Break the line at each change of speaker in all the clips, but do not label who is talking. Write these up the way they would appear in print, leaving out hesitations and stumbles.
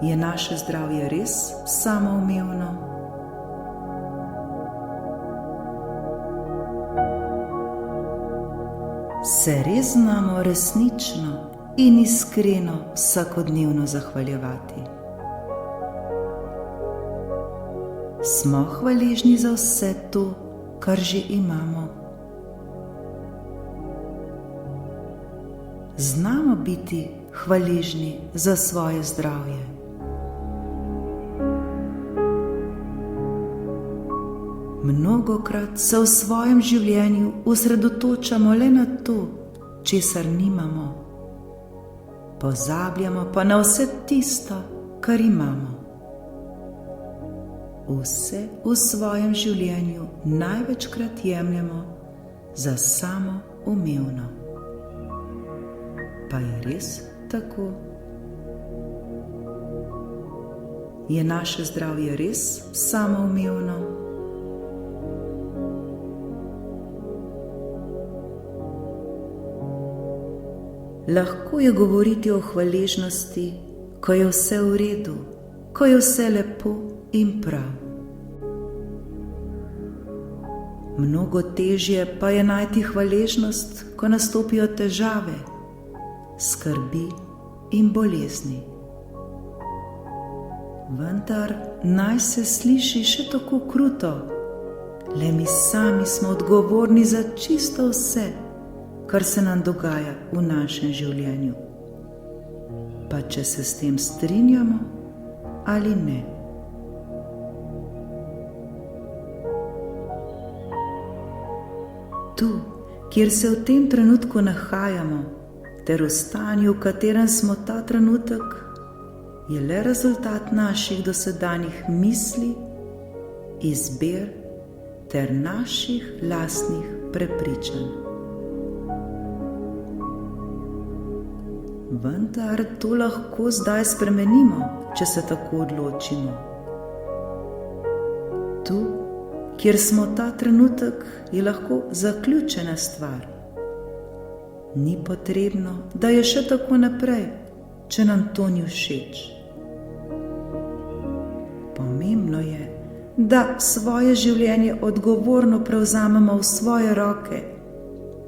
Je naše zdravje res samoumevno? Se res znamo resnično in iskreno vsakodnevno zahvaljevati? Smo hvaležni za vse to, kar že imamo? Znamo biti hvaležni za svoje zdravje? Mnogokrat se v svojem življenju osredotočamo le na to, česar nimamo. Pozabljamo pa na vse tisto, kar imamo. Vse v svojem življenju največkrat jemljemo za samoumevno. Pa je res tako? Je naše zdravje res samoumevno? Lahko je govoriti o hvaležnosti, ko je vse v redu, ko je vse lepo in prav. Mnogo težje pa je najti hvaležnost, ko nastopijo težave, skrbi in bolezni. Vendar naj se sliši še tako kruto, le mi sami smo odgovorni za čisto vse, kar se nam dogaja v našem življenju, pa če se s tem strinjamo ali ne. Tu, kjer se v tem trenutku nahajamo, ter v stanju, v katerem smo ta trenutek, je le rezultat naših dosedanjih misli, izbir ter naših lastnih prepričanj. Vendar to lahko zdaj spremenimo, če se tako odločimo. Tu, kjer smo ta trenutek, je lahko zaključena stvar. Ni potrebno, da je še tako naprej, če nam to ni všeč. Pomembno je, da svoje življenje odgovorno prevzamemo v svoje roke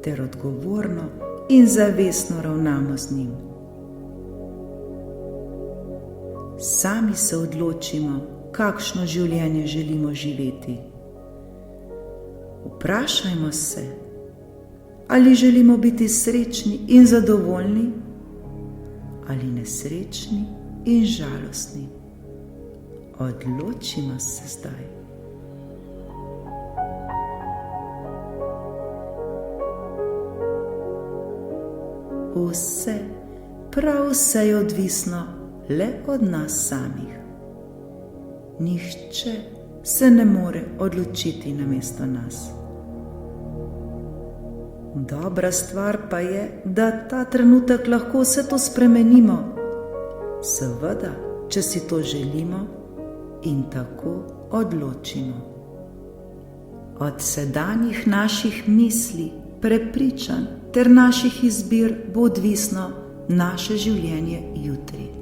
ter odgovorno in zavestno ravnamo z njim. Sami se odločimo, kakšno življenje želimo živeti. Vprašajmo se, ali želimo biti srečni in zadovoljni, ali nesrečni in žalostni. Odločimo se zdaj. Vse, prav vse je odvisno le od nas samih. Nihče se ne more odločiti namesto nas. Dobra stvar pa je, da ta trenutek lahko vse to spremenimo. Seveda, če si to želimo in tako odločimo. Od sedanjih naših misli, prepričanj ter naših izbir bo odvisno naše življenje jutri.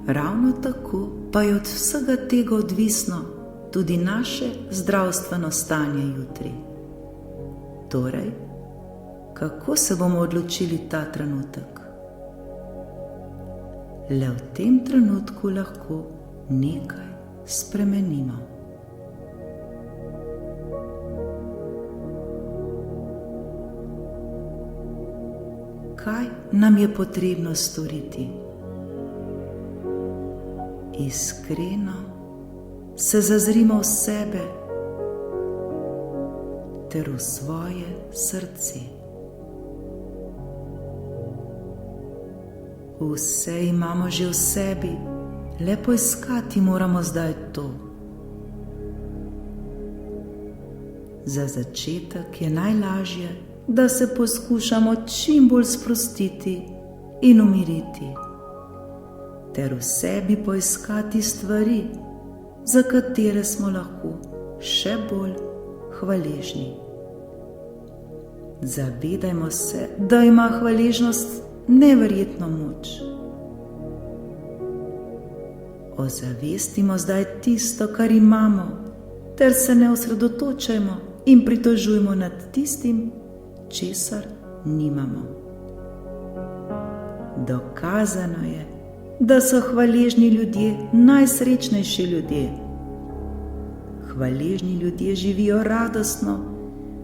Ravno tako pa je od vsega tega odvisno tudi naše zdravstveno stanje jutri. Torej, kako se bomo odločili ta trenutek? Le v tem trenutku lahko nekaj spremenimo. Kaj nam je potrebno storiti? Iskreno se zazrimo v sebe ter v svoje srce. Vse imamo že v sebi, le poiskati moramo zdaj to. Za začetek je najlažje, da se poskušamo čim bolj sprostiti in umiriti, ter v sebi poiskati stvari, za katere smo lahko še bolj hvaležni. Zavedajmo se, da ima hvaležnost neverjetno moč. Ozavestimo zdaj tisto, kar imamo, ter se ne osredotočajmo in pritožujmo nad tistim, česar nimamo. Dokazano je, da so hvaležni ljudje najsrečnejši ljudje. Hvaležni ljudje živijo radostno,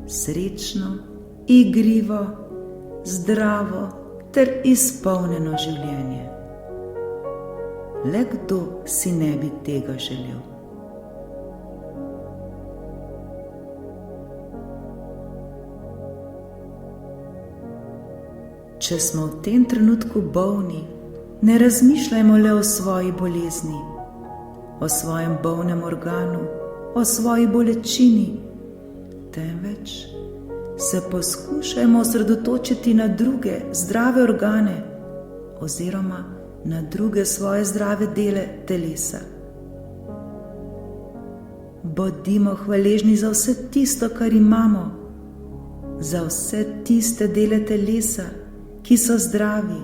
srečno, igrivo, zdravo ter izpolnjeno življenje. Le kdo si ne bi tega želel? Če smo v tem trenutku bolni, ne razmišljajmo le o svoji bolezni, o svojem bolnem organu, o svoji bolečini, temveč se poskušajmo osredotočiti na druge zdrave organe oziroma na druge svoje zdrave dele telesa. Bodimo hvaležni za vse tisto, kar imamo, za vse tiste dele telesa, ki so zdravi.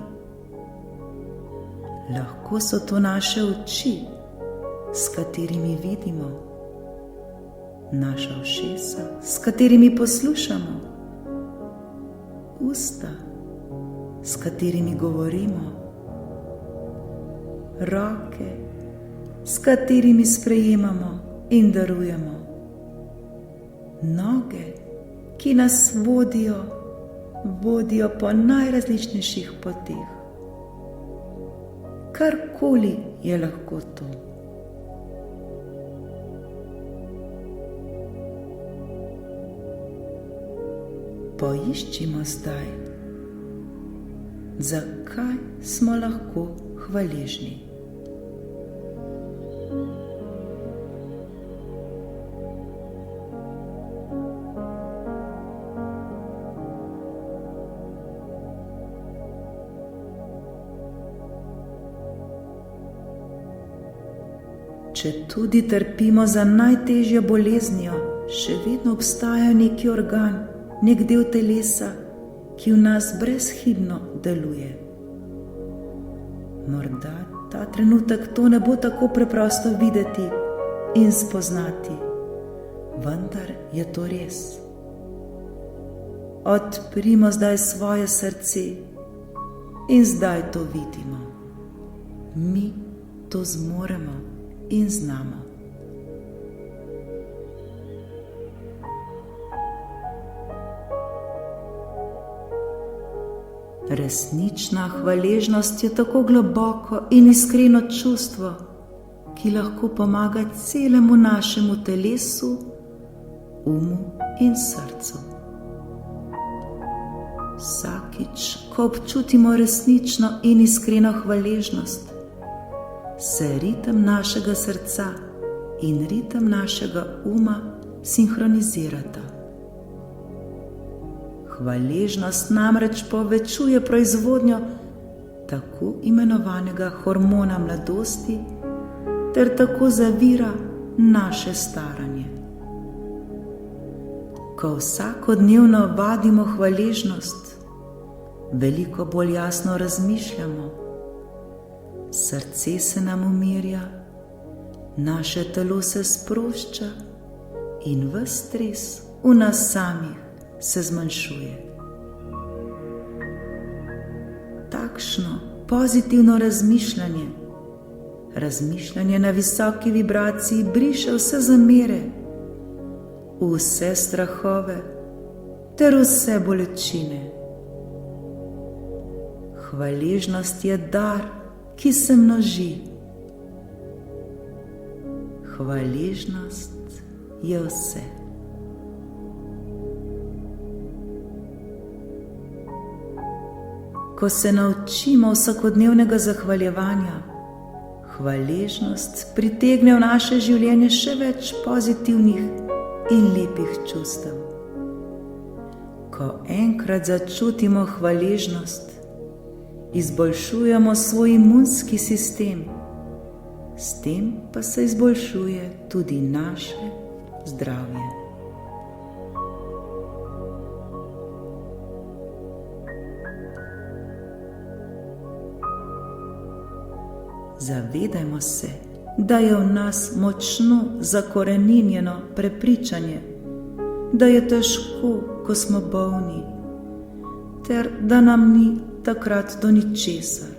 Lahko so to naše oči, s katerimi vidimo, naša ušesa, s katerimi poslušamo, usta, s katerimi govorimo, roke, s katerimi sprejemamo in darujemo, noge, ki nas vodijo po najrazličnejših poteh. Karkoli je lahko to. Poiščimo zdaj, zakaj smo lahko hvaležni. Če tudi trpimo za najtežjo boleznijo, še vedno obstaja neki organ, nek del telesa, ki v nas brezhibno deluje. Morda ta trenutek to ne bo tako preprosto videti in spoznati, vendar je to res. Odprimo zdaj svoje srce in zdaj to vidimo. Mi to zmoremo in znamo. Resnična hvaležnost je tako globoko in iskreno čustvo, ki lahko pomaga celemu našemu telesu, umu in srcu. Vsakič, ko občutimo resnično in iskreno hvaležnost, se ritem našega srca in ritem našega uma sinhronizirata. Hvaležnost namreč povečuje proizvodnjo tako imenovanega hormona mladosti ter tako zavira naše staranje. Ko vsakodnevno vadimo hvaležnost, veliko bolj jasno razmišljamo, srce se nam umirja, naše telo se sprošča in ves stres v nas samih se zmanjšuje. Takšno pozitivno razmišljanje, razmišljanje na visoki vibraciji briše vse zamere, vse strahove ter vse bolečine. Hvaležnost je dar, ki se množi. Hvaležnost je vse. Ko se naučimo vsakodnevnega zahvaljevanja, hvaležnost pritegne v naše življenje še več pozitivnih in lepih čustev. Ko enkrat začutimo hvaležnost, izboljšujemo svoj imunski sistem, s tem pa se izboljšuje tudi naše zdravje. Zavedajmo se, da je v nas močno zakoreninjeno prepričanje, da je težko, ko smo bolni, ter da nam ni takrat do ničesar.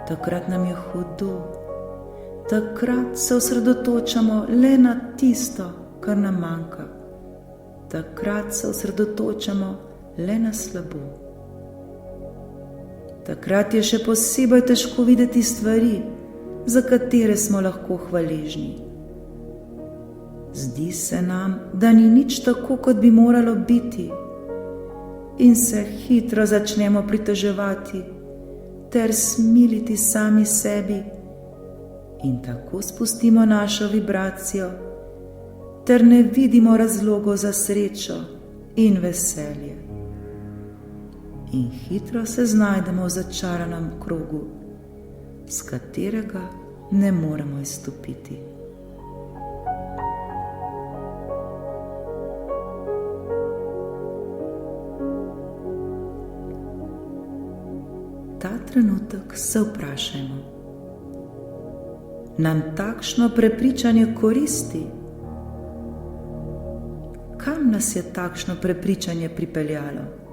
Takrat nam je hudo, takrat se osredotočamo le na tisto, kar nam manjka, takrat se osredotočamo le na slabo. Takrat je še posebej težko videti stvari, za katere smo lahko hvaležni. Zdi se nam, da ni nič tako, kot bi moralo biti, in se hitro začnemo pritoževati ter smiliti sami sebi, in tako spustimo našo vibracijo ter ne vidimo razlogov za srečo in veselje. In hitro se znajdemo v začaranem krogu, s katerega ne moremo izstopiti. Ta trenutek se vprašajmo, nam takšno prepričanje koristi? Kam nas je takšno prepričanje pripeljalo?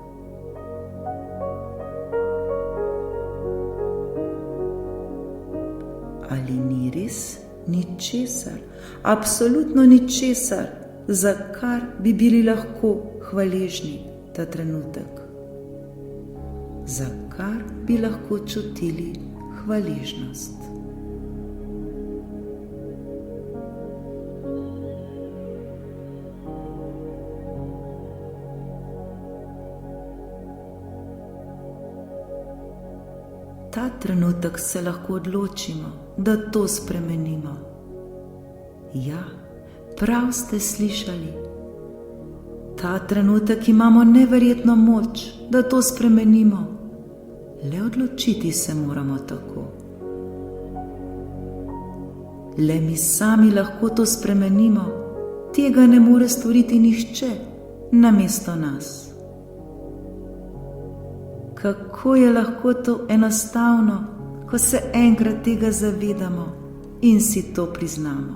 Ali ni res ničesar, absolutno ničesar, za kar bi bili lahko hvaležni ta trenutek? Za kar bi lahko čutili hvaležnost? Ta trenutek se lahko odločimo, da to spremenimo. Ja, prav ste slišali. Ta trenutek imamo neverjetno moč, da to spremenimo. Le odločiti se moramo tako. Le mi sami lahko to spremenimo, tega ne more storiti nihče namesto nas. Kako je lahko to enostavno, ko se enkrat tega zavedamo in si to priznamo.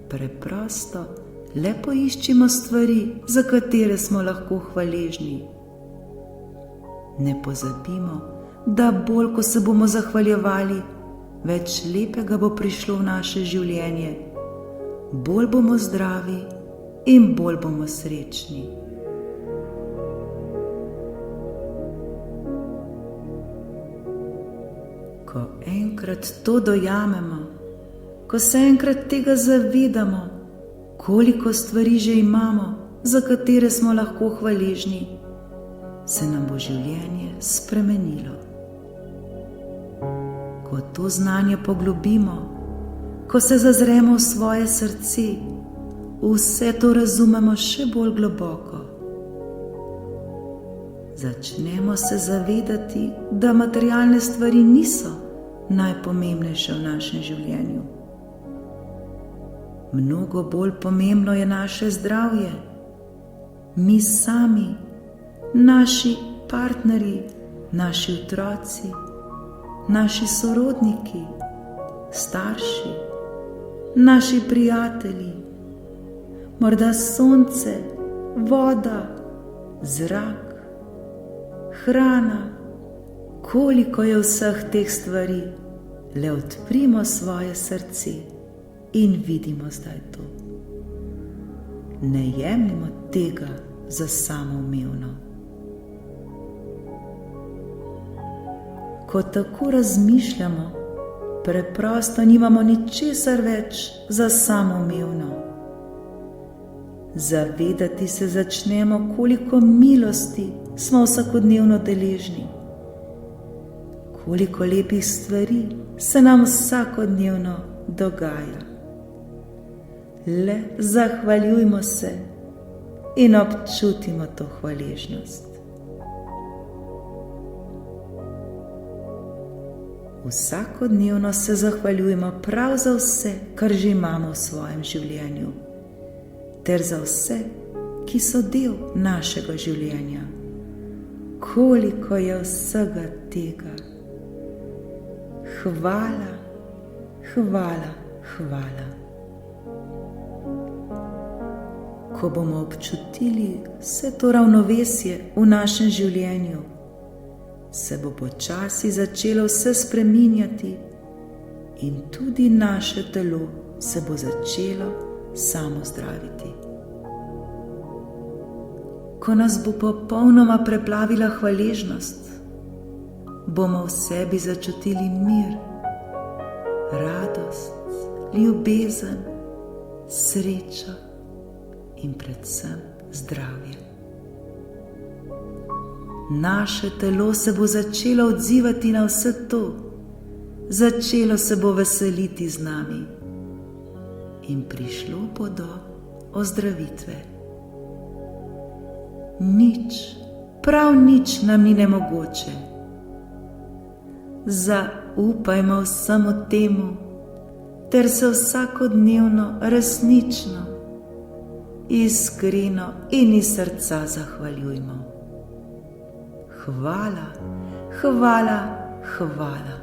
Preprosto le poiščimo stvari, za katere smo lahko hvaležni. Ne pozabimo, da bolj, ko se bomo zahvaljevali, več lepega bo prišlo v naše življenje, bolj bomo zdravi in bolj bomo srečni. Ko enkrat to dojamemo, ko se enkrat tega zavedamo, koliko stvari že imamo, za katere smo lahko hvaležni, se nam bo življenje spremenilo. Ko to znanje poglobimo, ko se zazremo v svoje srce, vse to razumemo še bolj globoko. Začnemo se zavedati, da materialne stvari niso najpomembnejše v našem življenju. Mnogo bolj pomembno je naše zdravje, mi sami, naši partnerji, naši otroci, naši sorodniki, starši, naši prijatelji, morda sonce, voda, zrak, hrana, koliko je vseh teh stvari, le odprimo svoje srce in vidimo zdaj to. Ne jemljimo tega za samoumevno. Ko tako razmišljamo, preprosto nimamo ničesar več za samoumevno. Zavedati se začnemo, koliko milosti smo vsakodnevno deležni. Koliko lepih stvari se nam vsakodnevno dogaja. Le zahvaljujmo se in občutimo to hvaležnost. Vsakodnevno se zahvaljujmo prav za vse, kar že imamo v svojem življenju, ter za vse, ki so del našega življenja. Koliko je vsega tega! Hvala, hvala, hvala. Ko bomo občutili vse to ravnovesje v našem življenju, se bo počasi začelo vse spreminjati in tudi naše telo se bo začelo samo zdraviti. Ko nas bo popolnoma preplavila hvaležnost, bomo v sebi začutili mir, radost, ljubezen, srečo in predvsem zdravje. Naše telo se bo začelo odzivati na vse to, začelo se bo veseliti z nami in prišlo bo do ozdravitve. Nič, prav nič nam ni nemogoče. Zaupajmo vsemu temu, ter se vsakodnevno, resnično, iskreno in iz srca zahvaljujmo. Hvala, hvala, hvala.